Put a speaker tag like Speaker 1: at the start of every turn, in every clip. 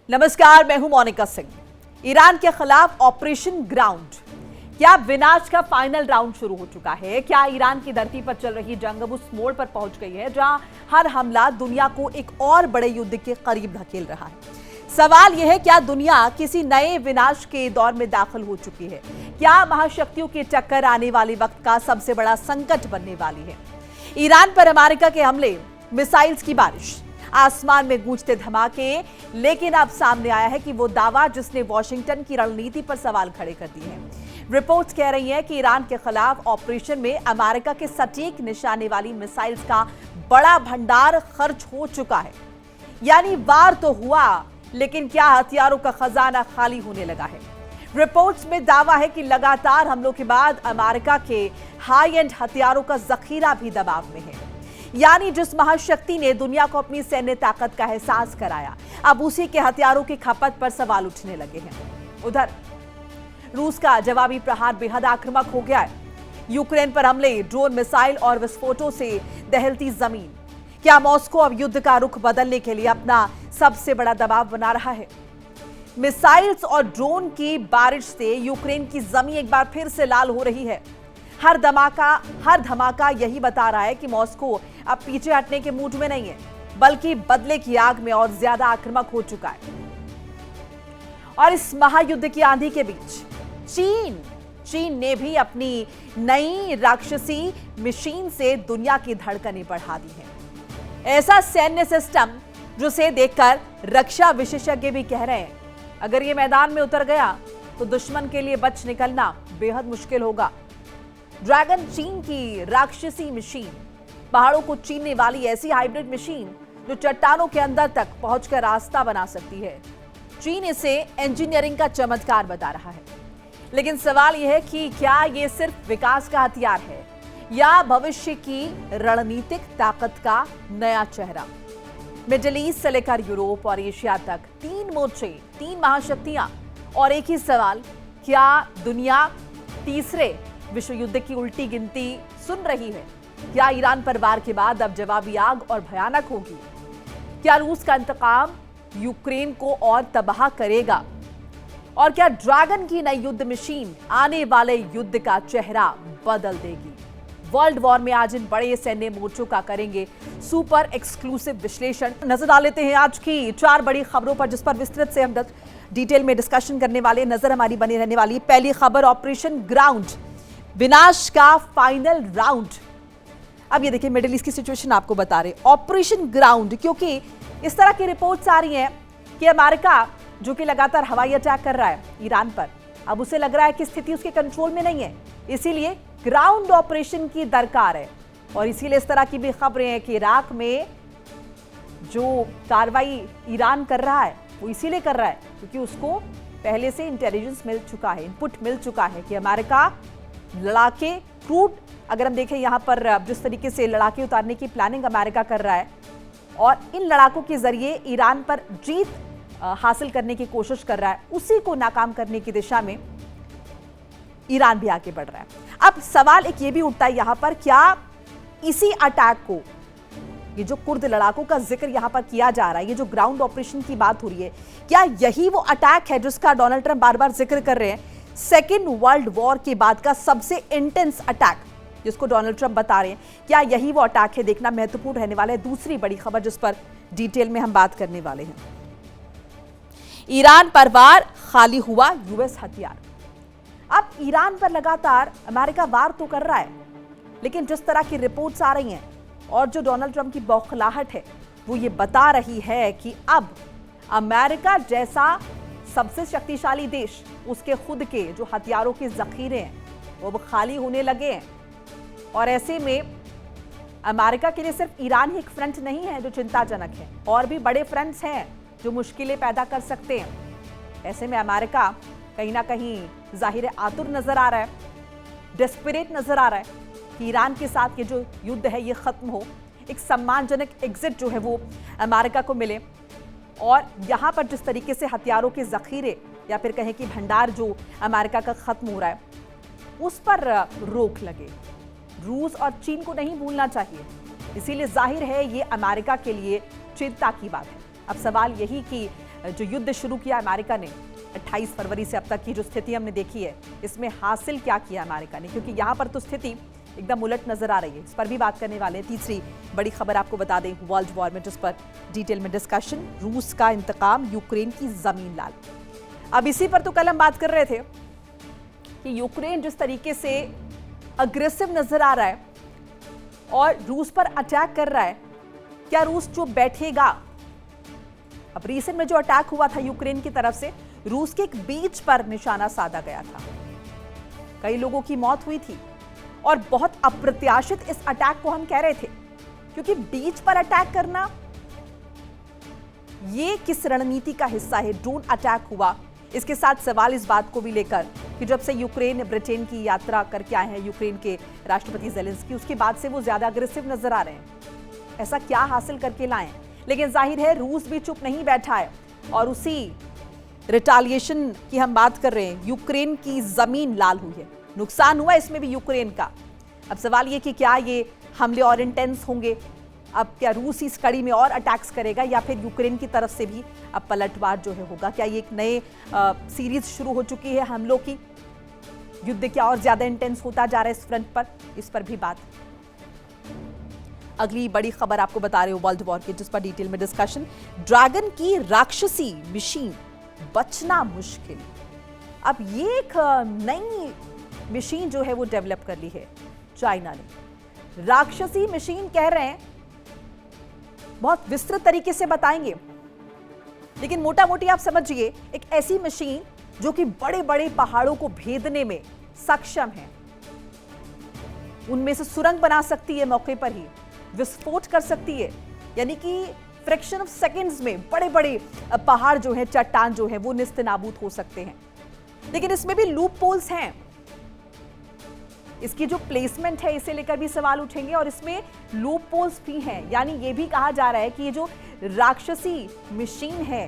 Speaker 1: नमस्कार, मैं हूं मोनिका सिंह। ईरान के खिलाफ ऑपरेशन ग्राउंड, क्या विनाश का फाइनल राउंड शुरू हो चुका है? क्या ईरान की धरती पर चल रही जंग अब उस मोड़ पर पहुंच गई है जहां हर हमला दुनिया को एक और बड़े युद्ध के करीब धकेल रहा है? सवाल यह है, क्या दुनिया किसी नए विनाश के दौर में दाखिल हो चुकी है? क्या महाशक्तियों की टक्कर आने वाले वक्त का सबसे बड़ा संकट बनने वाली है? ईरान पर अमेरिका के हमले, मिसाइल्स की बारिश, आसमान में गूंजते धमाके, लेकिन अब सामने आया है कि वो दावा जिसने वॉशिंगटन की रणनीति पर सवाल खड़े कर दिए हैं। रिपोर्ट्स कह रही हैं कि ईरान के खिलाफ ऑपरेशन में अमेरिका के सटीक निशाने वाली मिसाइल्स का बड़ा भंडार खर्च हो चुका है। यानी वार तो हुआ, लेकिन क्या हथियारों का खजाना खाली होने लगा है? रिपोर्ट्स में दावा है कि लगातार हमलों के बाद अमेरिका के हाई एंड हथियारों का जखीरा भी दबाव में है। यानी जिस महाशक्ति ने दुनिया को अपनी सैन्य ताकत का एहसास कराया, अब उसी के हथियारों की खपत पर सवाल उठने लगे हैं। उधर रूस का जवाबी प्रहार बेहद आक्रामक हो गया है। यूक्रेन पर हमले, ड्रोन, मिसाइल और विस्फोटों से दहलती जमीन। क्या मॉस्को अब युद्ध का रुख बदलने के लिए अपना सबसे बड़ा दबाव बना रहा है? मिसाइल्स और ड्रोन की बारिश से यूक्रेन की जमीन एक बार फिर से लाल हो रही है। हर धमाका यही बता रहा है कि मॉस्को अब पीछे हटने के मूड में नहीं है, बल्कि बदले की आग में और ज्यादा आक्रामक हो चुका है। और इस महायुद्ध की आंधी के बीच चीन ने भी अपनी नई राक्षसी मशीन से दुनिया की धड़कनें बढ़ा दी हैं। ऐसा सैन्य सिस्टम जिसे देखकर रक्षा विशेषज्ञ भी कह रहे हैं, अगर ये मैदान में उतर गया तो दुश्मन के लिए बच निकलना बेहद मुश्किल होगा। ड्रैगन, चीन की राक्षसी मशीन, पहाड़ों को चीरने वाली ऐसी हाइब्रिड मशीन जो चट्टानों के अंदर तक पहुंचकर रास्ता बना सकती है। चीन इसे इंजीनियरिंग का चमत्कार बता रहा है। लेकिन सवाल यह है कि क्या यह सिर्फ विकास का हथियार है या भविष्य की रणनीतिक ताकत का नया चेहरा? मिडिल ईस्ट से लेकर यूरोप और एशिया तक तीन मोर्चे, तीन महाशक्तियां और एक ही सवाल, क्या दुनिया तीसरे विश्व युद्ध की उल्टी गिनती सुन रही है? क्या ईरान पर वार के बाद अब जवाबी आग और भयानक होगी? क्या रूस का इंतकाम यूक्रेन को और तबाह करेगा? और क्या ड्रैगन की नई युद्ध मशीन आने वाले युद्ध का चेहरा बदल देगी? वर्ल्ड वॉर में आज इन बड़े सैन्य मोर्चों का करेंगे सुपर एक्सक्लूसिव विश्लेषण। नजर डाल लेते हैं आज की चार बड़ी खबरों पर, जिस पर विस्तृत से हम डिटेल में डिस्कशन करने वाले। नजर हमारी बनी रहने वाली पहली खबर, ऑपरेशन ग्राउंड, विनाश का फाइनल राउंड। अब ये देखिए, मिडिल ईस्ट की सिचुएशन आपको बता रहे, ऑपरेशन ग्राउंड, क्योंकि इस तरह की रिपोर्ट्स आ रही हैं कि अमेरिका जो कि लगातार हवाई अटैक कर रहा है ईरान पर, अब उसे लग रहा है कि स्थिति उसके कंट्रोल में नहीं है, इसीलिए ग्राउंड ऑपरेशन की दरकार है। और इसीलिए इस तरह की भी खबरें हैं कि इराक में जो कार्रवाई ईरान कर रहा है वो इसीलिए कर रहा है क्योंकि उसको पहले से इंटेलिजेंस मिल चुका है, इनपुट मिल चुका है कि अमेरिका लड़ाके, क्रूड, अगर हम देखें यहाँ पर जिस तरीके से लड़ाके उतारने की प्लानिंग अमेरिका कर रहा है और इन लड़ाकों के जरिए ईरान पर जीत हासिल करने की कोशिश कर रहा है, उसी को नाकाम करने की दिशा में ईरान भी आगे बढ़ रहा है। अब सवाल एक ये भी उठता है यहाँ पर, क्या इसी अटैक को, ये जो कुर्द लड़ाकों का जिक्र यहाँ पर किया जा रहा है, ये जो ग्राउंड ऑपरेशन की बात हो रही है, क्या यही वो अटैक है जिसका डोनाल्ड ट्रंप बार बार जिक्र कर रहे हैं? सेकेंड वर्ल्ड वॉर के बाद का सबसे इंटेंस अटैक जिसको डोनाल्ड ट्रंप बता रहे हैं, क्या यही वो अटैक है? देखना महत्वपूर्ण रहने वाला है। दूसरी बड़ी खबर जिस पर डिटेल में हम बात करने वाले हैं, ईरान पर वार, खाली हुआ यूएस हथियार। अब ईरान पर लगातार अमेरिका वार तो कर रहा है, लेकिन जिस तरह की रिपोर्ट्स आ रही हैं और जो डोनाल्ड ट्रंप की बौखलाहट है वो ये बता रही है कि अब अमेरिका जैसा सबसे शक्तिशाली देश, उसके खुद के जो हथियारों के जखीरे हैं वो अब खाली होने लगे हैं। और ऐसे में अमेरिका के लिए सिर्फ ईरान ही एक फ्रंट नहीं है जो चिंताजनक है, और भी बड़े फ्रंट्स हैं जो मुश्किलें पैदा कर सकते हैं। ऐसे में अमेरिका कहीं ना कहीं जाहिर आतुर नजर आ रहा है, डेस्परेट नजर आ रहा है कि ईरान के साथ ये जो युद्ध है ये खत्म हो, एक सम्मानजनक एग्जिट जो है वो अमेरिका को मिले, और यहाँ पर जिस तरीके से हथियारों के जखीरे या फिर कहें कि भंडार जो अमेरिका का खत्म हो रहा है उस पर रोक लगे। रूस और चीन को नहीं भूलना चाहिए, इसीलिए जाहिर है ये अमेरिका के लिए चिंता की बात है। अब सवाल यही कि जो युद्ध शुरू किया अमेरिका ने 28 फरवरी से अब तक की जो स्थिति हमने देखी है, इसमें हासिल क्या किया अमेरिका ने, क्योंकि यहाँ पर तो स्थिति एकदम उलट नजर आ रही है। इस पर भी बात करने वाले हैं। तीसरी बड़ी खबर आपको बता दें वर्ल्ड वॉर में, जिस पर डिटेल में डिस्कशन, रूस का इंतकाम, यूक्रेन की जमीन लाल। अब इसी पर तो कल हम बात कर रहे थे कि यूक्रेन जिस तरीके से अग्रेसिव नजर आ रहा है और रूस पर अटैक कर रहा है, क्या रूस चुप बैठेगा? अब रिसेंट में जो अटैक हुआ था यूक्रेन की तरफ से, रूस के एक बीच पर निशाना साधा गया था, कई लोगों की मौत हुई थी और बहुत अप्रत्याशित इस अटैक को हम कह रहे थे, क्योंकि बीच पर अटैक करना ये किस रणनीति का हिस्सा है? ड्रोन अटैक हुआ। इसके साथ सवाल इस बात को भी लेकर कि जब से यूक्रेन ब्रिटेन की यात्रा करके आए हैं यूक्रेन के राष्ट्रपति ज़ेलेंस्की, उसके बाद से वो ज्यादा अग्रेसिव नजर आ रहे हैं। ऐसा क्या हासिल करके लाए? लेकिन जाहिर है रूस भी चुप नहीं बैठा है और उसी रिटालिएशन की हम बात कर रहे हैं। यूक्रेन की जमीन लाल हुई है, नुकसान हुआ इसमें भी यूक्रेन का। अब सवाल ये कि क्या ये हमले और इंटेंस होंगे? अब क्या रूस इस कड़ी में और अटैक्स करेगा या फिर यूक्रेन की तरफ से भी अब पलटवार जो है होगा? क्या ये एक नए सीरीज शुरू हो चुकी है हमलों की? युद्ध क्या और ज्यादा इंटेंस होता जा रहा है इस फ्रंट पर? इस पर भी बात। अगली बड़ी खबर आपको बता रहे हो वर्ल्ड वॉर की, जिस पर डिटेल में डिस्कशन। ड्रैगन की राक्षसी मशीन, बचना मुश्किल। अब ये एक नई मशीन जो है वो डेवलप कर ली है चाइना ने। राक्षसी मशीन कह रहे हैं, बहुत विस्तृत तरीके से बताएंगे, लेकिन मोटा मोटी आप समझिए एक ऐसी मशीन जो कि बड़े बड़े पहाड़ों को भेदने में सक्षम है, उनमें से सुरंग बना सकती है, मौके पर ही विस्फोट कर सकती है, यानी कि फ्रैक्शन ऑफ सेकंड्स में बड़े बड़े पहाड़ जो है, चट्टान जो है वो निस्तेनाबूद हो सकते हैं। लेकिन इसमें भी लूप पोल्स हैं, इसकी जो प्लेसमेंट है इसे लेकर भी सवाल उठेंगे और इसमें लूप पोल्स भी हैं। यानी ये भी कहा जा रहा है कि ये जो राक्षसी मशीन है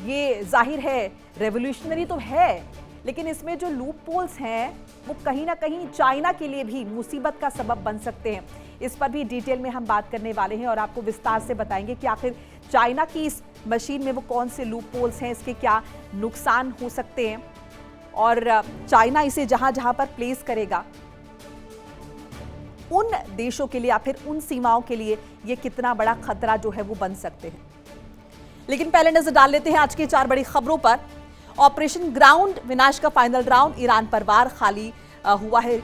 Speaker 1: ये जाहिर है रेवोल्यूशनरी तो है, लेकिन इसमें जो लूप पोल्स हैं वो कहीं ना कहीं चाइना के लिए भी मुसीबत का सबब बन सकते हैं। इस पर भी डिटेल में हम बात करने वाले हैं और आपको विस्तार से बताएंगे कि आखिर चाइना की इस मशीन में वो कौन से लूप पोल्स हैं, इसके क्या नुकसान हो सकते हैं और चाइना इसे जहां जहां पर प्लेस करेगा उन देशों के लिए या फिर उन सीमाओं के लिए ये कितना बड़ा खतरा जो है वो बन सकते हैं। लेकिन पहले नजर डाल लेते हैं आज की 4 बड़ी खबरों पर। ऑपरेशन ग्राउंड, विनाश का फाइनल राउंड, ईरान पर वार, खाली हुआ है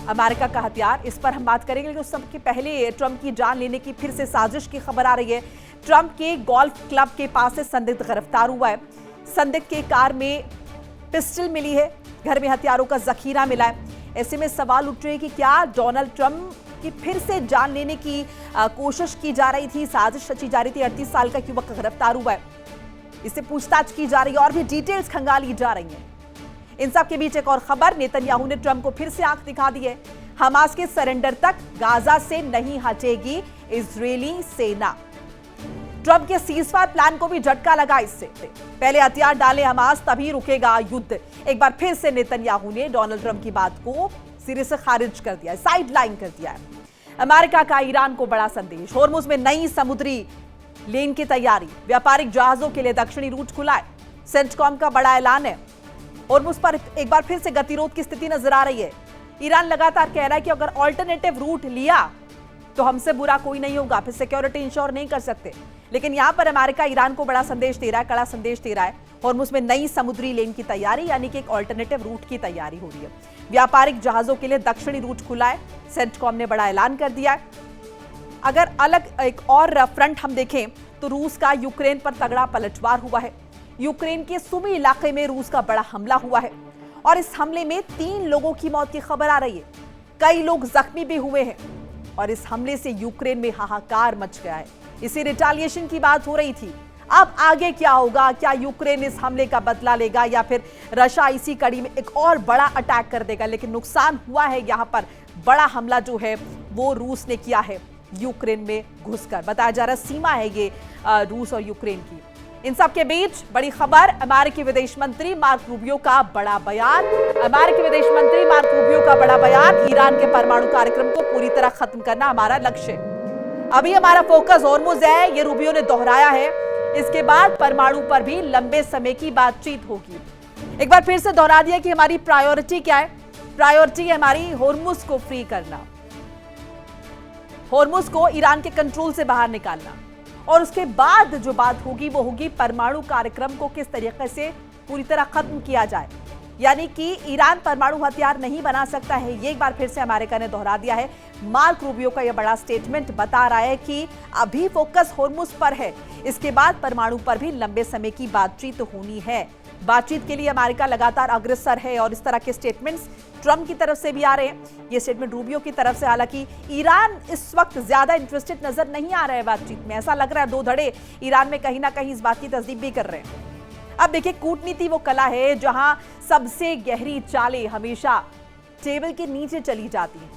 Speaker 1: अमेरिका का हथियार। इस पर हम बात करेंगे, लेकिन उस सबके पहले ट्रंप की जान लेने की फिर से साजिश की खबर आ रही है। ट्रंप के गोल्फ क्लब के पास से संदिग्ध गिरफ्तार हुआ है। संदिग्ध के कार में पिस्टल मिली है, घर में हथियारों का जखीरा मिला है। ऐसे में सवाल उठ रहे हैं कि क्या डोनाल्ड ट्रंप की फिर से जान लेने की कोशिश की जा रही थी, साजिश रची जा रही थी। 38 साल का युवक गिरफ्तार हुआ है, इससे पूछताछ की जा रही है और भी डिटेल्स खंगाली जा रही हैं। इन सब के बीच एक और खबर, नेतन्याहू ने ट्रंप को फिर से आंख दिखा दी है। हमास के सरेंडर तक गाजा से नहीं हटेगी इजरायली सेना। ट्रंप के सीजफायर प्लान को भी झटका लगा इससे। पहले हथियार डाले हमास तभी रुकेगा युद्ध। एक बार फिर से नेतन्याहू ने डोनाल्ड ट्रंप की बात को सिरे से खारिज कर दिया है, साइडलाइन कर दिया है। अमेरिका का ईरान को बड़ा संदेश, होर्मुज में नई समुद्री लेन की तैयारी, व्यापारिक जहाजों के लिए दक्षिणी रूट खुला है। सेंटकॉम का बड़ा ऐलान है। होर्मुज पर एक बार फिर से गतिरोध की स्थिति नजर आ रही है। ईरान लगातार कह रहा है कि अगर ऑल्टरनेटिव रूट लिया तो हमसे बुरा कोई नहीं होगा, फिर सिक्योरिटी इंश्योर नहीं कर सकते। लेकिन यहां पर अमेरिका ईरान को बड़ा संदेश दे रहा है, कड़ा संदेश दे रहा है। होर्मुज में नई समुद्री लेन की तैयारी, यानी कि एक ऑल्टरनेटिव रूट की तैयारी हो रही है। व्यापारिक जहाजों के लिए दक्षिणी रूट खुला है, सेंटकॉम ने बड़ा ऐलान कर दिया है। अगर अलग एक और फ्रंट हम देखें तो रूस का यूक्रेन पर तगड़ा पलटवार हुआ है। यूक्रेन के सुमी इलाके में रूस का बड़ा हमला हुआ है और इस हमले में 3 लोगों की मौत की खबर आ रही है, कई लोग जख्मी भी हुए हैं और इस हमले से यूक्रेन में हाहाकार मच गया है। इसी रिटालिएशन की बात हो रही थी। अब आगे क्या होगा? क्या यूक्रेन इस हमले का बदला लेगा या फिर रशिया इसी कड़ी में एक और बड़ा अटैक कर देगा? लेकिन नुकसान हुआ है, यहां पर बड़ा हमला जो है वो रूस ने किया है यूक्रेन में घुसकर। बताया जा रहा है सीमा है ये रूस और यूक्रेन की। इन सब के बीच बड़ी खबर, अमेरिकी विदेश मंत्री मार्क रूबियो का बड़ा बयान। अमेरिकी विदेश मंत्री मार्क रूबियो का बड़ा बयान, ईरान के परमाणु कार्यक्रम को पूरी तरह खत्म करना हमारा लक्ष्य है। अभी हमारा फोकस होर्मुज है, ये रूबियो ने दोहराया है। इसके बाद परमाणु पर भी लंबे समय की बातचीत होगी। एक बार फिर से दोहरा दिया कि हमारी प्रायोरिटी क्या है। प्रायोरिटी है हमारी होर्मुज को फ्री करना, होर्मुज को ईरान के कंट्रोल से बाहर निकालना, और उसके बाद जो बात होगी वो होगी परमाणु कार्यक्रम को किस तरीके से पूरी तरह खत्म किया जाए। यानी कि ईरान परमाणु हथियार नहीं बना सकता है, ये एक बार फिर से अमेरिका ने दोहरा दिया है। मार्क रूबियो का यह बड़ा स्टेटमेंट बता रहा है कि अभी फोकस होर्मुज पर है, इसके बाद परमाणु पर भी लंबे समय की बातचीत होनी है। बातचीत के लिए अमेरिका लगातार अग्रसर है और इस तरह के स्टेटमेंट्स ट्रंप की तरफ से भी आ रहे हैं। ये स्टेटमेंट रूबियो की तरफ से, हालांकि ईरान इस वक्त ज्यादा इंटरेस्टेड नजर नहीं आ रहा है बातचीत में। ऐसा लग रहा है दो धड़े ईरान में कहीं ना कहीं इस बात की तस्दीक भी कर रहे हैं। अब देखिए, कूटनीति वो कला है जहां सबसे गहरी चालें हमेशा टेबल के नीचे चली जाती हैं,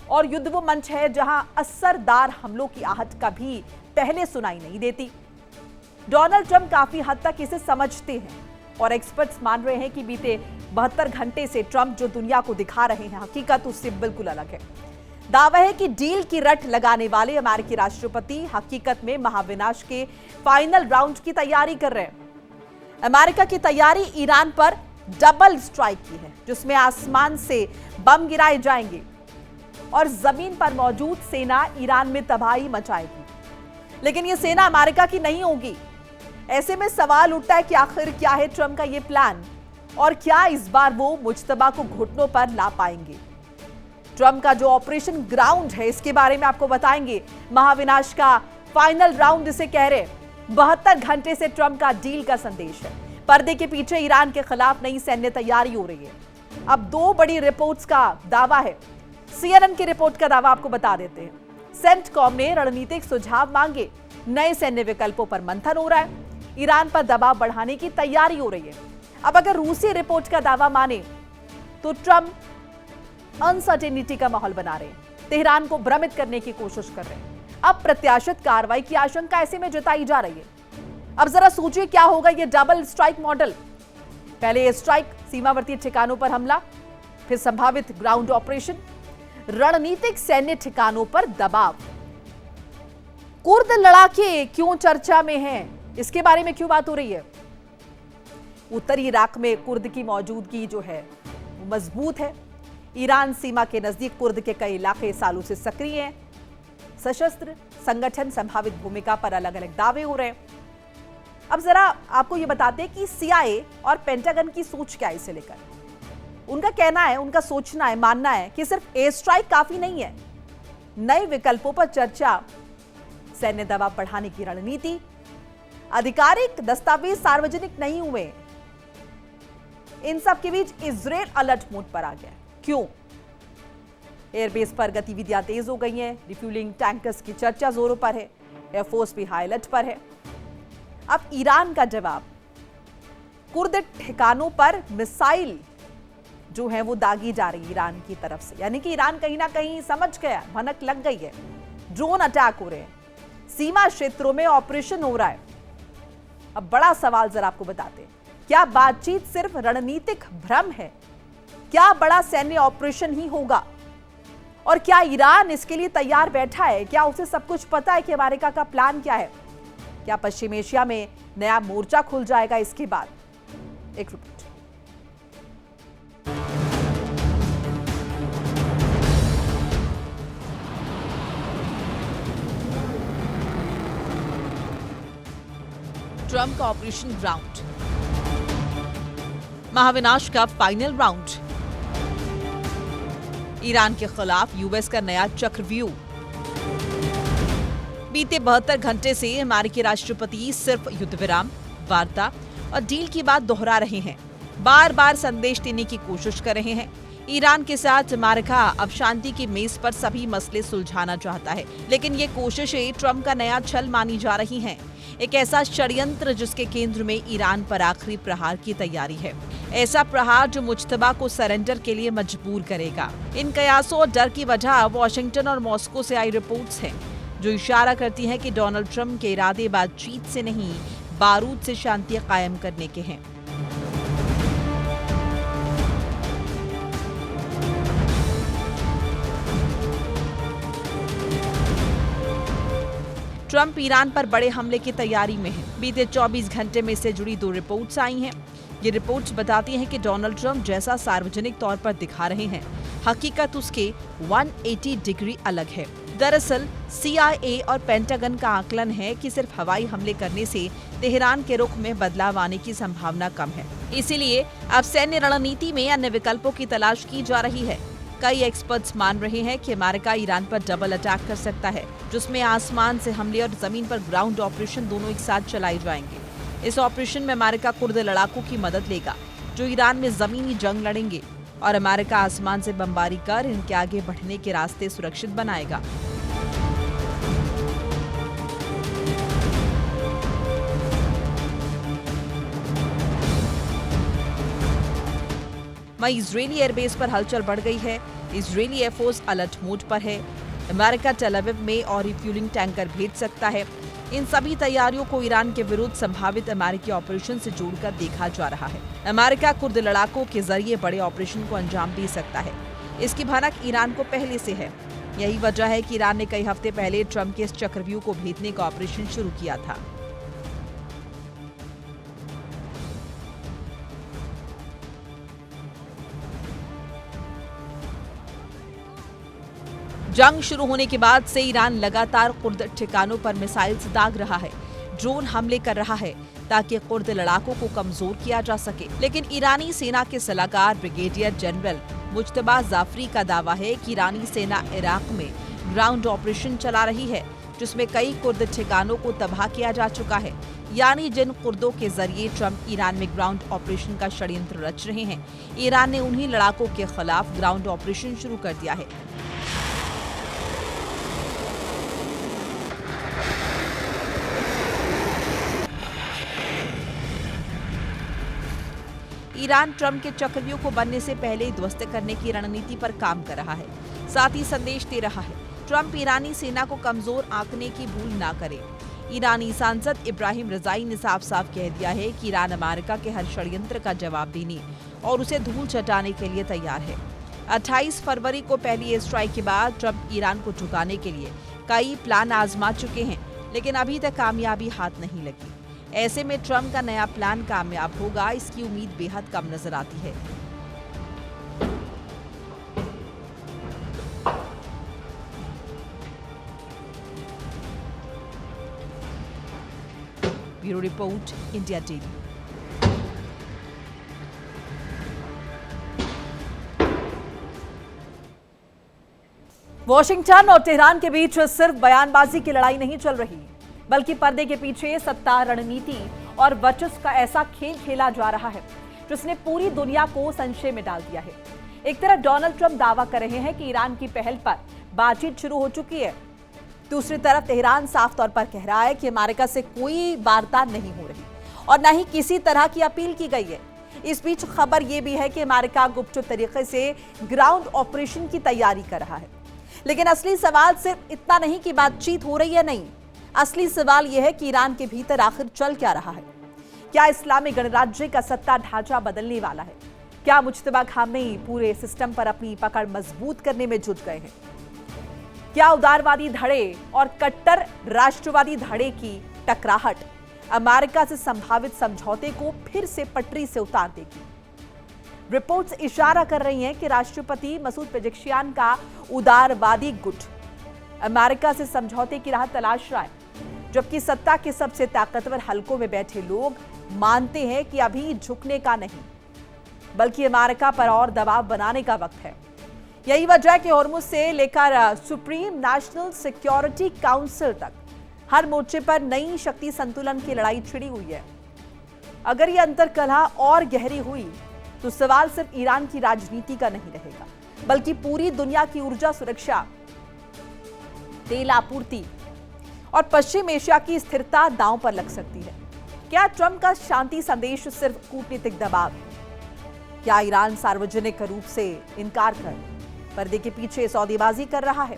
Speaker 1: और युद्ध वो मंच है जहां असरदार हमलों की आहट कभी पहले सुनाई नहीं देती। डोनाल्ड ट्रंप काफी हद तक इसे समझते हैं और एक्सपर्ट्स मान रहे हैं कि बीते 72 घंटे से ट्रंप जो दुनिया को दिखा रहे हैं, हकीकत उससे बिल्कुल अलग है। दावा है कि डील की रट लगाने वाले अमेरिकी राष्ट्रपति हकीकत में महाविनाश के फाइनल राउंड की तैयारी कर रहे हैं। अमेरिका की तैयारी ईरान पर डबल स्ट्राइक की है, जिसमें आसमान से बम गिराए जाएंगे और जमीन पर मौजूद सेना ईरान में तबाही मचाएगी। लेकिन यह सेना अमेरिका की नहीं होगी। ऐसे में सवाल उठता है कि आखिर क्या है ट्रंप का यह प्लान, और क्या इस बार वो मुज्तबा को घुटनों पर ला पाएंगे। ट्रंप का जो ऑपरेशन ग्राउंड है, इसके बारे में आपको बताएंगे। महाविनाश का फाइनल राउंड इसे कह रहे। 72 घंटे से ट्रंप का डील का संदेश है। पर्दे के पीछे ईरान के खिलाफ नई सैन्य तैयारी हो रही है। अब दो बड़ी रिपोर्ट्स का दावा है। CNN की रिपोर्ट का दावा आपको बता देते हैं। सेंटकॉम ने रणनीतिक सुझाव मांगे, नए सैन्य विकल्पों पर मंथन हो रहा है, ईरान पर दबाव बढ़ाने की तैयारी हो रही है। अब अगर रूसी रिपोर्ट का दावा माने तो ट्रंप अनसर्टेनिटी का माहौल बना रहे हैं, तेहरान को भ्रमित करने की कोशिश कर रहे हैं। अब प्रत्याशित कार्रवाई की आशंका ऐसे में जताई जा रही है। अब जरा सोचिए क्या होगा ये डबल स्ट्राइक मॉडल। पहले ये स्ट्राइक, सीमावर्ती ठिकानों पर हमला, फिर संभावित ग्राउंड ऑपरेशन, रणनीतिक सैन्य ठिकानों पर दबाव। कुर्द लड़ाके क्यों चर्चा में हैं? इसके बारे में क्यों बात हो रही है? उत्तरी इराक में कुर्द की मौजूदगी जो है वो मजबूत है। ईरान सीमा के नजदीक कुर्द के कई इलाके सालों से सक्रिय हैं। सशस्त्र संगठन संभावित भूमिका पर अलग अलग दावे हो रहे हैं। अब जरा आपको ये बताते हैं कि CIA और पेंटागन की सोच क्या है इसे लेकर। उनका कहना है, उनका सोचना है, मानना है कि सिर्फ एयर स्ट्राइक काफी नहीं है। नए विकल्पों पर चर्चा, सैन्य दबाव बढ़ाने की रणनीति। आधिकारिक दस्तावेज सार्वजनिक नहीं हुए। इन सब के बीच इजराइल अलर्ट मोड पर आ गया। क्यों? एयरबेस पर गतिविधियां तेज हो गई हैं। रिफ्यूलिंग टैंकर्स की चर्चा जोरों पर है। एयरफोर्स भी हाई अलर्ट पर है। अब ईरान का जवाब, कुर्द ठिकानों पर मिसाइल जो है वो दागी जा रही ईरान की तरफ से। यानी कि ईरान कहीं ना कहीं समझ गया, भनक लग गई है। ड्रोन अटैक हो रहे हैं, सीमा क्षेत्रों में ऑपरेशन हो रहा है। अब बड़ा सवाल जरा आपको बताते हैं, क्या बातचीत सिर्फ रणनीतिक भ्रम है? क्या बड़ा सैन्य ऑपरेशन ही होगा? और क्या ईरान इसके लिए तैयार बैठा है? क्या उसे सब कुछ पता है कि अमेरिका का प्लान क्या है? क्या पश्चिम एशिया में नया मोर्चा खुल जाएगा इसके बाद? एक रिपोर्ट। ट्रंप का ऑपरेशन ग्राउंड, महाविनाश का फाइनल राउंड, ईरान के खिलाफ यूएस का नया चक्रव्यूह। बीते 72 घंटे से अमेरिकी राष्ट्रपति सिर्फ युद्ध विराम, वार्ता और डील की बात दोहरा रहे हैं। बार बार संदेश देने की कोशिश कर रहे हैं। ईरान के साथ अमेरिका अब शांति की मेज पर सभी मसले सुलझाना चाहता है, लेकिन ये कोशिशें ट्रंप का नया छल मानी जा रही हैं। एक ऐसा षड्यंत्र जिसके केंद्र में ईरान पर आखिरी प्रहार की तैयारी है। ऐसा प्रहार जो मुज्तबा को सरेंडर के लिए मजबूर करेगा। इन कयासों और डर की वजह वॉशिंगटन और मॉस्को से आई रिपोर्ट्स हैं, जो इशारा करती हैं कि डोनाल्ड ट्रंप के इरादे बातचीत से नहीं, बारूद से शांति कायम करने के हैं।
Speaker 2: ट्रंप ईरान पर बड़े हमले की तैयारी में है। बीते 24 घंटे में इससे जुड़ी 2 रिपोर्ट्स आई हैं। ये रिपोर्ट्स बताती हैं कि डोनाल्ड ट्रंप जैसा सार्वजनिक तौर पर दिखा रहे हैं, हकीकत उसके 180 डिग्री अलग है। दरअसल CIA और पेंटागन का आकलन है कि सिर्फ हवाई हमले करने से तेहरान के रुख में बदलाव आने की संभावना कम है। इसीलिए अब सैन्य रणनीति में अन्य विकल्पों की तलाश की जा रही है। कई एक्सपर्ट्स मान रहे हैं कि अमेरिका ईरान पर डबल अटैक कर सकता है, जिसमें आसमान से हमले और जमीन पर ग्राउंड ऑपरेशन दोनों एक साथ चलाए जाएंगे। इस ऑपरेशन में अमेरिका कुर्द लड़ाकों की मदद लेगा, जो ईरान में जमीनी जंग लड़ेंगे, और अमेरिका आसमान से बमबारी कर इनके आगे बढ़ने के रास्ते सुरक्षित बनाएगा। वहीं इजरायली एयरबेस पर हलचल बढ़ गई है। इजरायली एयरफोर्स अलर्ट मोड पर है। अमेरिका टेल अवीव में और रिफ्यूलिंग टैंकर भेज सकता है। इन सभी तैयारियों को ईरान के विरुद्ध संभावित अमेरिकी ऑपरेशन से जोड़कर देखा जा रहा है। अमेरिका कुर्द लड़ाकों के जरिए बड़े ऑपरेशन को अंजाम दे सकता है। इसकी भनक ईरान को पहले से है। यही वजह है कि ईरान ने कई हफ्ते पहले ट्रंप के इस चक्रव्यूह को भेदने का ऑपरेशन शुरू किया था। जंग शुरू होने के बाद से ईरान लगातार कुर्द ठिकानों पर मिसाइल्स दाग रहा है, ड्रोन हमले कर रहा है, ताकि कुर्द लड़ाकों को कमजोर किया जा सके। लेकिन ईरानी सेना के सलाहकार ब्रिगेडियर जनरल मुज्तबा जाफरी का दावा है कि ईरानी सेना इराक में ग्राउंड ऑपरेशन चला रही है, जिसमें कई कुर्द ठिकानों को तबाह किया जा चुका है। यानी जिन कुर्दों के जरिए ट्रंप ईरान में ग्राउंड ऑपरेशन का षड्यंत्र रच रहे हैं, ईरान ने उन्हीं लड़ाकों के खिलाफ ग्राउंड ऑपरेशन शुरू कर दिया है। ईरान ट्रंप के चक्रव्यूह को बनने से पहले ध्वस्त करने की रणनीति पर काम कर रहा है, साथ ही संदेश दे रहा है ट्रंप ईरानी सेना को कमजोर आंकने की भूल ना करे। ईरानी सांसद इब्राहिम रजाई ने साफ साफ कह दिया है कि ईरान अमेरिका के हर षड्यंत्र का जवाब देने और उसे धूल चटाने के लिए तैयार है। 28 फरवरी को पहली एयर स्ट्राइक के बाद ट्रंप ईरान को झुकाने के लिए कई प्लान आजमा चुके हैं, लेकिन अभी तक कामयाबी हाथ नहीं लगी। ऐसे में ट्रंप का नया प्लान कामयाब होगा, इसकी उम्मीद बेहद कम नजर आती है। Bureau report, India TV.
Speaker 1: Washington और तेहरान के बीच सिर्फ बयानबाजी की लड़ाई नहीं चल रही, बल्कि पर्दे के पीछे सत्ता, रणनीति और वर्चस्व का ऐसा खेल खेला जा रहा है जिसने पूरी दुनिया को संशय में डाल दिया है। एक तरफ डोनाल्ड ट्रंप दावा कर रहे हैं कि ईरान की पहल पर बातचीत शुरू हो चुकी है, दूसरी तरफ तेहरान साफ तौर पर कह रहा है कि अमेरिका से कोई वार्ता नहीं हो रही और न ही किसी तरह की अपील की गई है। इस बीच खबर यह भी है कि अमेरिका गुप्त तरीके से ग्राउंड ऑपरेशन की तैयारी कर रहा है। लेकिन असली सवाल सिर्फ इतना नहीं कि बातचीत हो रही है, नहीं, असली सवाल यह है कि ईरान के भीतर आखिर चल क्या रहा है। क्या इस्लामी गणराज्य का सत्ता ढांचा बदलने वाला है? क्या मुज्तबा खामेनी पूरे सिस्टम पर अपनी पकड़ मजबूत करने में जुट गए हैं? क्या उदारवादी धड़े और कट्टर राष्ट्रवादी धड़े की टकराहट अमेरिका से संभावित समझौते को फिर से पटरी से उतार देगी? रिपोर्ट्स इशारा कर रही हैं कि राष्ट्रपति मसूद पेजेश्कियान का उदारवादी गुट अमेरिका से समझौते की राह तलाश रहा है, जबकि सत्ता के सबसे ताकतवर हलकों में बैठे लोग मानते हैं कि अभी झुकने का नहीं, बल्कि अमेरिका पर और दबाव बनाने का वक्त है। यही वजह है कि होर्मुज से लेकर सुप्रीम नेशनल सिक्योरिटी काउंसिल तक हर मोर्चे पर नई शक्ति संतुलन की लड़ाई छिड़ी हुई है। अगर यह अंतर्कलह और गहरी हुई तो सवाल सिर्फ ईरान की राजनीति का नहीं रहेगा, बल्कि पूरी दुनिया की ऊर्जा सुरक्षा, तेल आपूर्ति और पश्चिम एशिया की स्थिरता दांव पर लग सकती है। क्या ट्रंप का शांति संदेश सिर्फ कूटनीतिक दबाव? क्या ईरान सार्वजनिक रूप से इनकार कर पर्दे के पीछे सौदेबाजी कर रहा है,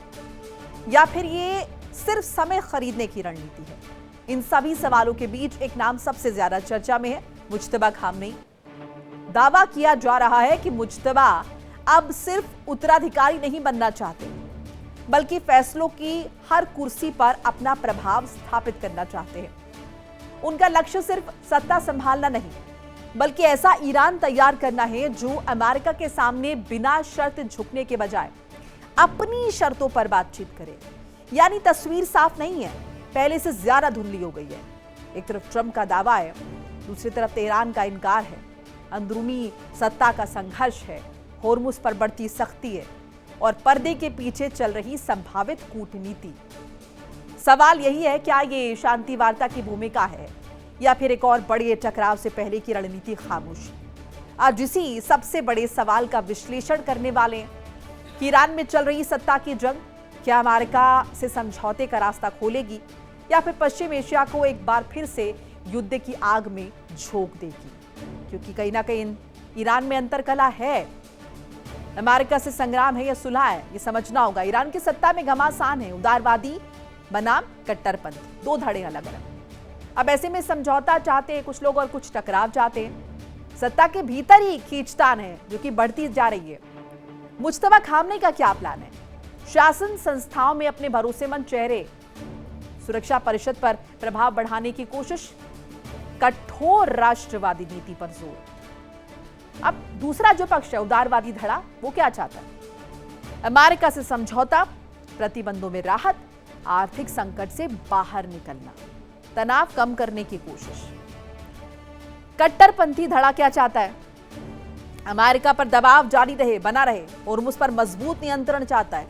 Speaker 1: या फिर ये सिर्फ समय खरीदने की रणनीति है? इन सभी सवालों के बीच एक नाम सबसे ज्यादा चर्चा में है, मुज्तबा खामेनी। दावा किया जा रहा है कि मुज्तबा अब सिर्फ उत्तराधिकारी नहीं बनना चाहते, बल्कि फैसलों की हर कुर्सी पर अपना प्रभाव स्थापित करना चाहते हैं। उनका लक्ष्य सिर्फ सत्ता संभालना नहीं, बल्कि ऐसा ईरान तैयार करना है जो अमेरिका के सामने बिना शर्त झुकने के बजाय अपनी शर्तों पर बातचीत करे। यानी तस्वीर साफ नहीं है, पहले से ज्यादा धुंधली हो गई है। एक तरफ ट्रंप का दावा है, दूसरी तरफ तेहरान का इनकार है, अंदरूनी सत्ता का संघर्ष है, होर्मुज पर बढ़ती सख्ती है और पर्दे के पीछे चल रही संभावित कूटनीति। सवाल यही है, क्या ये शांति वार्ता की भूमिका है या फिर एक और बड़े टकराव से पहले की रणनीति खामोशी? आज इसी सबसे बड़े सवाल का विश्लेषण करने वाले हैं कि ईरान में चल रही सत्ता की जंग क्या अमेरिका से समझौते का रास्ता खोलेगी या फिर पश्चिम एशिया को एक बार फिर से युद्ध की आग में झोंक देगी? क्योंकि कहीं ना कहीं ईरान में अंतरकला है, अमेरिका से संग्राम है या सुलह है, ये समझना होगा। ईरान की सत्ता में घमासान है, उदारवादी बनाम कट्टरपंथी, दो धड़े अलग अलग। अब ऐसे में समझौता चाहते हैं कुछ लोग और कुछ टकराव चाहते हैं। सत्ता के भीतर ही खींचतान है जो कि बढ़ती जा रही है। मुज्तबा खामनेई का क्या प्लान है? शासन संस्थाओं में अपने भरोसेमंद चेहरे, सुरक्षा परिषद पर प्रभाव बढ़ाने की कोशिश, कठोर राष्ट्रवादी नीति पर जोर। अब दूसरा जो पक्ष है, उदारवादी धड़ा, वो क्या चाहता है? अमेरिका से समझौता, प्रतिबंधों में राहत, आर्थिक संकट से बाहर निकलना, तनाव कम करने की कोशिश। कट्टरपंथी धड़ा क्या चाहता है? अमेरिका पर दबाव जारी रहे, बना रहे, और उस पर मजबूत नियंत्रण चाहता है,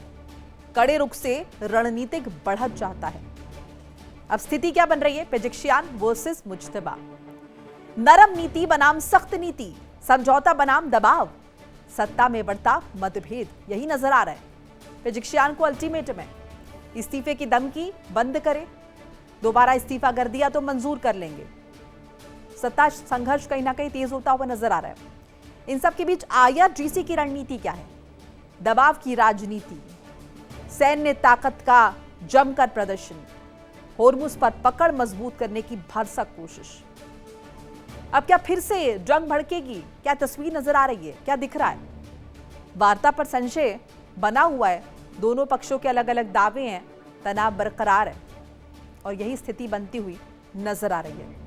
Speaker 1: कड़े रुख से रणनीतिक बढ़त चाहता है। अब स्थिति क्या बन रही है? पेजेशियान वर्सेस मुज्तबा, नरम नीति बनाम सख्त नीति, समझौता बनाम दबाव, सत्ता में बढ़ता मतभेद, यही नजर आ रहा है। पेजेशियान को अल्टीमेटम है, इस्तीफे की धमकी, बंद करे, दोबारा इस्तीफा कर दिया तो मंजूर कर लेंगे। सत्ता संघर्ष कहीं ना कहीं तेज होता हुआ नजर आ रहा है। इन सब के बीच IRGC की रणनीति क्या है? दबाव की राजनीति, सैन्य ताकत का जमकर प्रदर्शन, होर्मुज पर पकड़ मजबूत करने की भरसक कोशिश। अब क्या फिर से जंग भड़केगी? क्या तस्वीर नजर आ रही है? क्या दिख रहा है? वार्ता पर संशय बना हुआ है, दोनों पक्षों के अलग अलग दावे हैं, तनाव बरकरार है और यही स्थिति बनती हुई नजर आ रही है।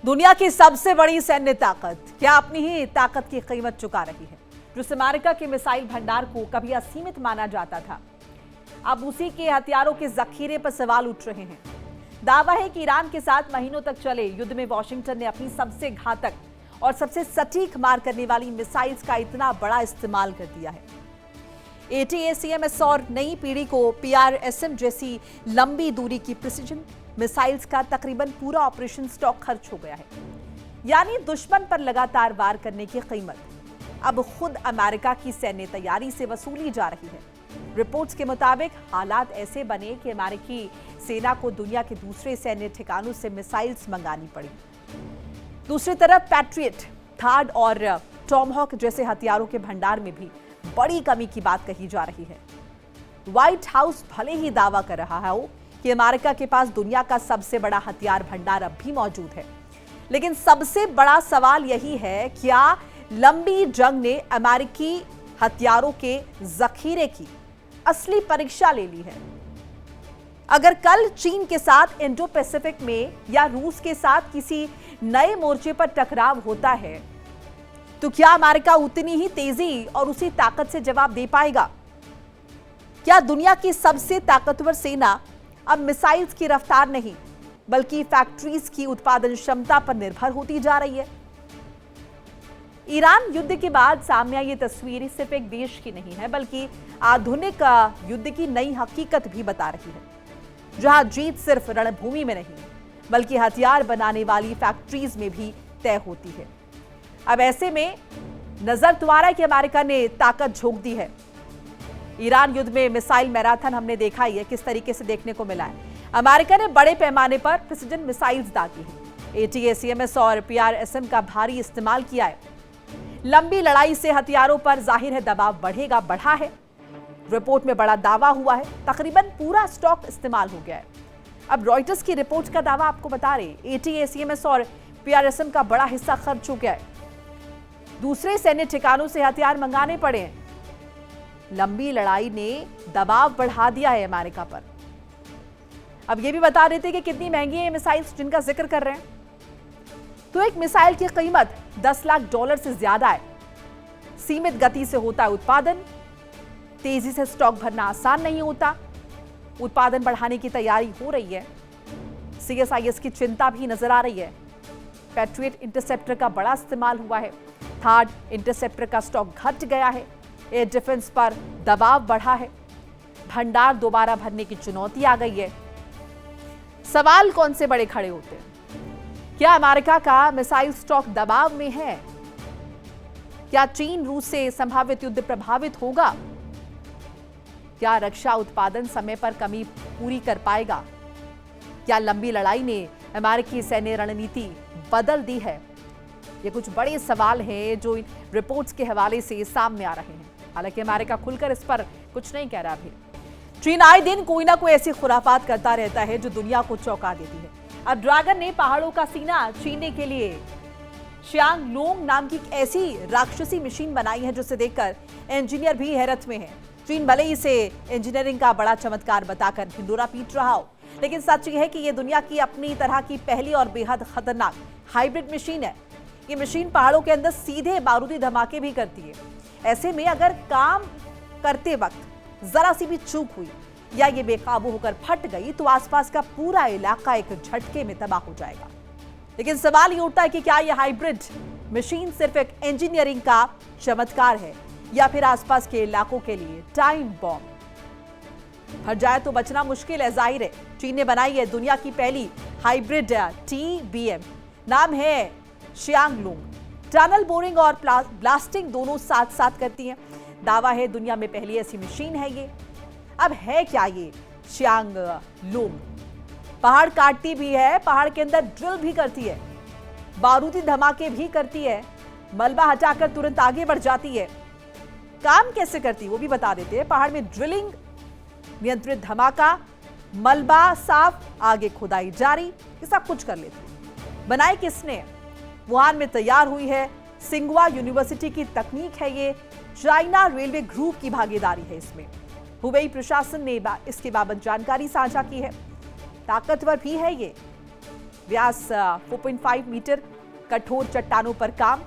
Speaker 1: दुनिया की सबसे बड़ी सैन्य ताकत क्या अपनी ही ताकत की कीमत चुका रही है? जिस अमेरिका के मिसाइल भंडार को कभी असीमित माना जाता था, अब उसी के हथियारों के जखीरे पर सवाल उठ रहे हैं। दावा है कि ईरान के साथ महीनों तक चले युद्ध में वॉशिंगटन ने अपनी सबसे घातक और सबसे सटीक मार करने वाली मिसाइल्स का इतना बड़ा इस्तेमाल कर दिया है। ATACMS और नई पीढ़ी को PRSM जैसी लंबी दूरी की प्रिसिजन मिसाइल्स का तकरीबन पूरा ऑपरेशन स्टॉक खर्च हो गया है। यानी दुश्मन पर लगातार वार करने की कीमत अब खुद अमेरिका की सैन्य तैयारी से वसूली जा रही है। रिपोर्ट्स के मुताबिक हालात ऐसे बने कि अमेरिकी सेना को दुनिया के दूसरे सैन्य ठिकानों से मिसाइल्स मंगानी पड़ी। दूसरी तरफ पैट्रियट, थार्ड और टॉमहॉक जैसे हथियारों के भंडार में भी बड़ी कमी की बात कही जा रही है। व्हाइट हाउस भले ही दावा कर रहा हो कि अमेरिका के पास दुनिया का सबसे बड़ा हथियार भंडार अब भी मौजूद है, लेकिन सबसे बड़ा सवाल यही है, क्या लंबी जंग ने अमेरिकी हथियारों के जखीरे की असली परीक्षा ले ली है? अगर कल चीन के साथ इंडो पैसिफिक में या रूस के साथ किसी नए मोर्चे पर टकराव होता है, तो क्या अमेरिका उतनी ही तेजी और उसी ताकत से जवाब दे पाएगा? क्या दुनिया की सबसे ताकतवर सेना अब मिसाइल्स की रफ्तार नहीं, बल्कि फैक्ट्रीज की उत्पादन क्षमता पर निर्भर होती जा रही है? ईरान युद्ध के बाद सामने आई ये तस्वीर सिर्फ एक देश की नहीं है, बल्कि आधुनिक युद्ध की नई हकीकत भी बता रही है, जहां जीत सिर्फ रणभूमि में नहीं, बल्कि हथियार बनाने वाली फैक्ट्रीज में भी तय होती है। अब ऐसे में नजर तो आ रहा है कि अमेरिका ने ताकत झोंक दी है। ईरान युद्ध में मिसाइल मैराथन हमने देखा ही है, किस तरीके से देखने को मिला है। अमेरिका ने बड़े पैमाने पर प्रिसिजन मिसाइल्स दागी हैं, ATACMS और PRSM का भारी इस्तेमाल किया है। लंबी लड़ाई से हथियारों पर जाहिर है दबाव बढ़ेगा, बढ़ा है। रिपोर्ट में बड़ा दावा हुआ है, तकरीबन पूरा स्टॉक इस्तेमाल हो गया है। अब रॉयटर्स की रिपोर्ट का दावा आपको बता रहे, ATACMS और PRSM का बड़ा हिस्सा खर्च हो गया है। दूसरे सैन्य ठिकानों से हथियार मंगाने पड़े हैं। लंबी लड़ाई ने दबाव बढ़ा दिया है अमेरिका पर। अब ये भी बता रहे थे कि कितनी महंगी है ये मिसाइल्स जिनका जिक्र कर रहे हैं। तो एक मिसाइल की कीमत $10 लाख से ज्यादा है। सीमित गति से होता है उत्पादन, तेजी से स्टॉक भरना आसान नहीं होता। उत्पादन बढ़ाने की तैयारी हो रही है। CSIS की चिंता भी नजर आ रही है। पैट्रियट इंटरसेप्टर का बड़ा इस्तेमाल हुआ है। थर्ड इंटरसेप्टर का स्टॉक घट गया है। एयर डिफेंस पर दबाव बढ़ा है। भंडार दोबारा भरने की चुनौती आ गई है। सवाल कौन से बड़े खड़े होते हैं? क्या अमेरिका का मिसाइल स्टॉक दबाव में है? क्या चीन रूस से संभावित युद्ध प्रभावित होगा? क्या रक्षा उत्पादन समय पर कमी पूरी कर पाएगा? क्या लंबी लड़ाई ने अमेरिकी सैन्य रणनीति बदल दी है? ये कुछ बड़े सवाल हैं जो इन रिपोर्ट्स के हवाले से सामने आ रहे हैं। हालांकि अमेरिका खुलकर इस पर कुछ नहीं कह रहा अभी। चीन आए दिन कोई ना कोई ऐसी खुराफात करता रहता है जो दुनिया को चौंका देती है। अब ड्रैगन ने पहाड़ों का सीना छीनने के लिए शियांग लोंग नाम की एक ऐसी राक्षसी मशीन बनाई है जिसे देखकर इंजीनियर भी हैरत में है। चीन भले ही इसे इंजीनियरिंग का बड़ा चमत्कार बताकर ढिंडोरा पीट रहा हो, लेकिन सच यह है कि यह दुनिया की अपनी तरह की पहली और बेहद खतरनाक हाइब्रिड मशीन है। ये मशीन पहाड़ों के अंदर सीधे बारूदी धमाके भी करती है। ऐसे में अगर काम करते वक्त जरा सी भी चूक हुई या ये बेकाबू होकर फट गई तो आसपास का पूरा इलाका एक झटके में तबाह हो जाएगा। लेकिन सवाल ये उठता है कि क्या यह हाइब्रिड मशीन सिर्फ एक इंजीनियरिंग का चमत्कार है या फिर आसपास के इलाकों के लिए टाइम बॉम्ब? फट जाए तो बचना मुश्किल है। जाहिर है चीन ने बनाई है दुनिया की पहली हाइब्रिड TBM। नाम है शियांग लोंग। टनल बोरिंग और ब्लास्टिंग दोनों साथ साथ करती है। दावा है दुनिया में पहली ऐसी मशीन है ये। अब है क्या ये शियांग लोंग? पहाड़ काटती भी है, पहाड़ के अंदर ड्रिल भी करती है, बारूदी धमाके भी करती है, मलबा हटाकर तुरंत आगे बढ़ जाती है। काम कैसे करती है वो भी बता देते हैं। पहाड़ में ड्रिलिंग, नियंत्रित धमाका, मलबा साफ, आगे खुदाई जारी, ये सब कुछ कर लेती है। बनाई किसने? वुहान में तैयार हुई है। सिंगवा यूनिवर्सिटी की तकनीक है ये। चाइना रेलवे ग्रुप की भागीदारी है इसमें। हुबेई प्रशासन ने इसके बाबत जानकारी साझा की है। ताकतवर भी है ये। व्यास 4.5 मीटर, कठोर चट्टानों पर काम,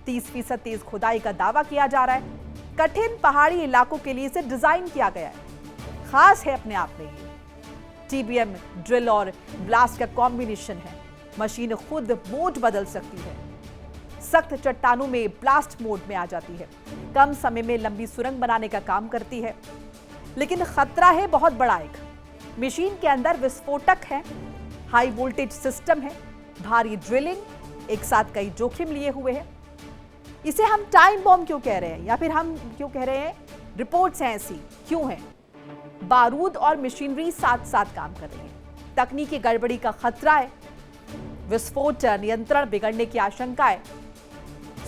Speaker 1: 30% तेज खुदाई का दावा किया जा रहा है। कठिन पहाड़ी इलाकों के लिए इसे डिजाइन किया गया है। खास है अपने आप में ये। TBM ड्रिल और ब्लास्ट का कॉम्बिनेशन है। मशीन खुद मोड बदल सकती है। सख्त चट्टानों में ब्लास्ट मोड में आ जाती है। कम समय में लंबी सुरंग बनाने का काम करती है। लेकिन खतरा है बहुत बड़ा। एक मशीन के अंदर विस्फोटक है, हाई वोल्टेज सिस्टम है, भारी ड्रिलिंग, एक साथ कई जोखिम लिए हुए हैं। इसे हम टाइम बॉम्ब क्यों कह रहे हैं या फिर हम क्यों कह रहे हैं रिपोर्ट्स हैं ऐसी क्यों हैं? बारूद और मशीनरी साथ साथ काम कर रही है। तकनीकी गड़बड़ी का खतरा है। विस्फोट नियंत्रण बिगड़ने की आशंका है।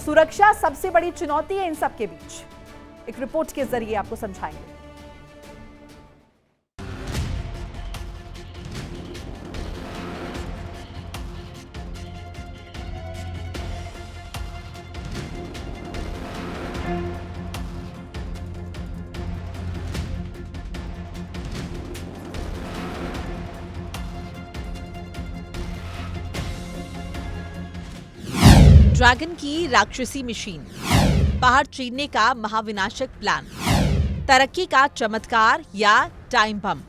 Speaker 1: सुरक्षा सबसे बड़ी चुनौती है इन सब के बीच। एक रिपोर्ट के जरिए आपको समझाएंगे।
Speaker 2: ड्रैगन की राक्षसी मशीन, पहाड़ चीरने का महाविनाशक प्लान, तरक्की का चमत्कार या टाइम बम?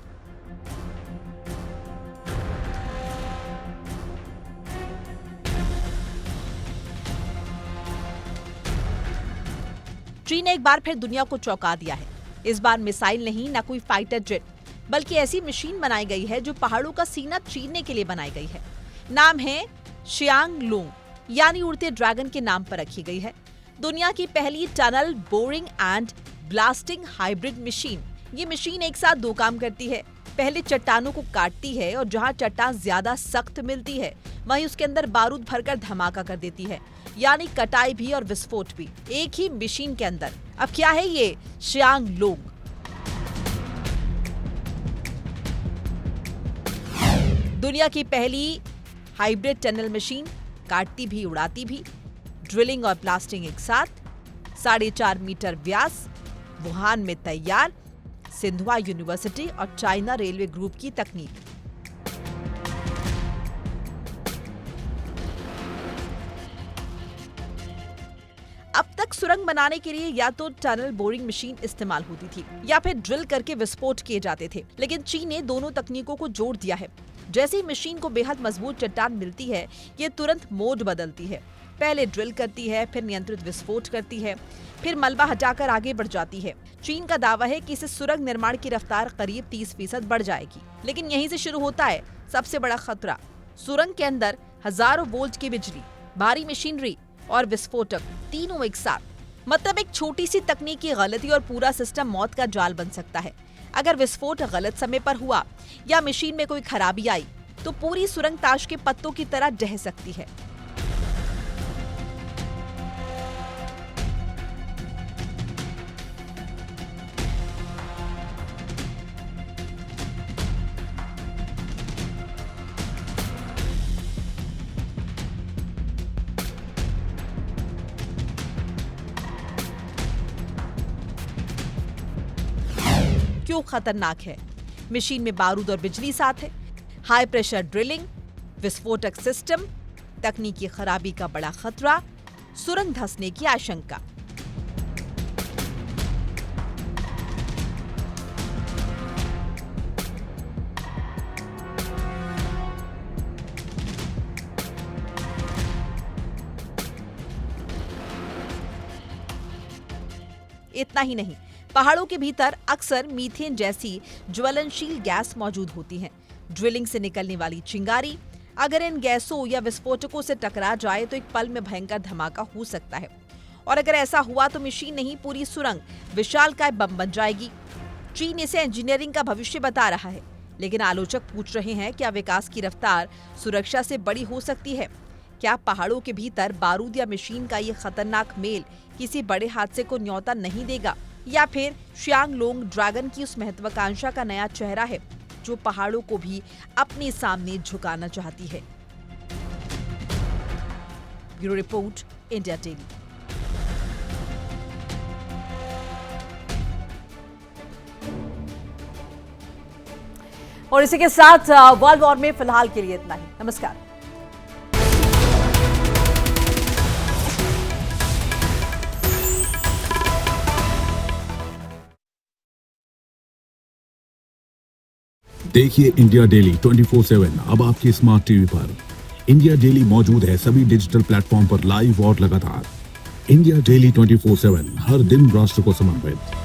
Speaker 2: चीन ने एक बार फिर दुनिया को चौंका दिया है। इस बार मिसाइल नहीं, ना कोई फाइटर जेट, बल्कि ऐसी मशीन बनाई गई है जो पहाड़ों का सीना चीरने के लिए बनाई गई है। नाम है शियांग लोंग, यानी उड़ते ड्रैगन के नाम पर रखी गई है। दुनिया की पहली tunnel boring and blasting hybrid machine. ये मशीन एक साथ दो काम करती है। पहले चट्टानों को काटती है और जहां चट्टान ज्यादा सख्त मिलती है वहीं उसके अंदर बारूद भरकर धमाका कर देती है, यानी कटाई भी और विस्फोट भी एक ही मशीन के अंदर। अब क्या है ये शियांग लोंग? दुनिया की पहली हाइब्रिड टनल मशीन, काटती भी उड़ाती भी, ड्रिलिंग और ब्लास्टिंग एक साथ, 4.5 मीटर व्यास, वुहान में तैयार सिंधुआ यूनिवर्सिटी और चाइना रेलवे ग्रुप की तकनीक। अब तक सुरंग बनाने के लिए या तो टनल बोरिंग मशीन इस्तेमाल होती थी या फिर ड्रिल करके विस्फोट किए जाते थे, लेकिन चीन ने दोनों तकनीकों को जोड़ दिया है। जैसे ही मशीन को बेहद मजबूत चट्टान मिलती है, ये तुरंत मोड बदलती है। पहले ड्रिल करती है, फिर नियंत्रित विस्फोट करती है, फिर मलबा हटाकर आगे बढ़ जाती है। चीन का दावा है कि इससे सुरंग निर्माण की रफ्तार करीब 30% बढ़ जाएगी। लेकिन यहीं से शुरू होता है सबसे बड़ा खतरा। सुरंग के अंदर हजारों वोल्ट की बिजली, भारी मशीनरी और विस्फोटक तीनों एक साथ। मतलब एक छोटी सी तकनीकी गलती और पूरा सिस्टम मौत का जाल बन सकता है। अगर विस्फोट गलत समय पर हुआ या मशीन में कोई खराबी आई तो पूरी सुरंग ताश के पत्तों की तरह ढह सकती है। क्यों खतरनाक है? मशीन में बारूद और बिजली साथ है, हाई प्रेशर ड्रिलिंग, विस्फोटक सिस्टम, तकनीकी खराबी का बड़ा खतरा, सुरंग धंसने की आशंका। इतना ही नहीं, पहाड़ों के भीतर अक्सर मीथेन जैसी ज्वलनशील गैस मौजूद होती हैं। ड्रिलिंग से निकलने वाली चिंगारी अगर इन गैसों या विस्फोटकों से टकरा जाए तो एक पल में भयंकर धमाका हो सकता है। और अगर ऐसा हुआ तो मशीन नहीं, पूरी सुरंग विशालकाय बम बन जाएगी। चीन इसे इंजीनियरिंग का भविष्य बता रहा है, लेकिन आलोचक पूछ रहे हैं क्या विकास की रफ्तार सुरक्षा से बड़ी हो सकती है? क्या पहाड़ों के भीतर बारूद या मशीन का ये खतरनाक मेल किसी बड़े हादसे को न्योता नहीं देगा? या फिर शियांगलोंग ड्रैगन की उस महत्वाकांक्षा का नया चेहरा है जो पहाड़ों को भी अपने सामने झुकाना चाहती है? Bureau report, India daily.
Speaker 1: और इसी के साथ वर्ल्ड वॉर में फिलहाल के लिए इतना ही। नमस्कार।
Speaker 3: देखिए इंडिया डेली 24/7 अब आपके स्मार्ट टीवी पर। इंडिया डेली मौजूद है सभी डिजिटल प्लेटफॉर्म पर लाइव और लगातार। इंडिया डेली 24/7 हर दिन राष्ट्र को समर्पित।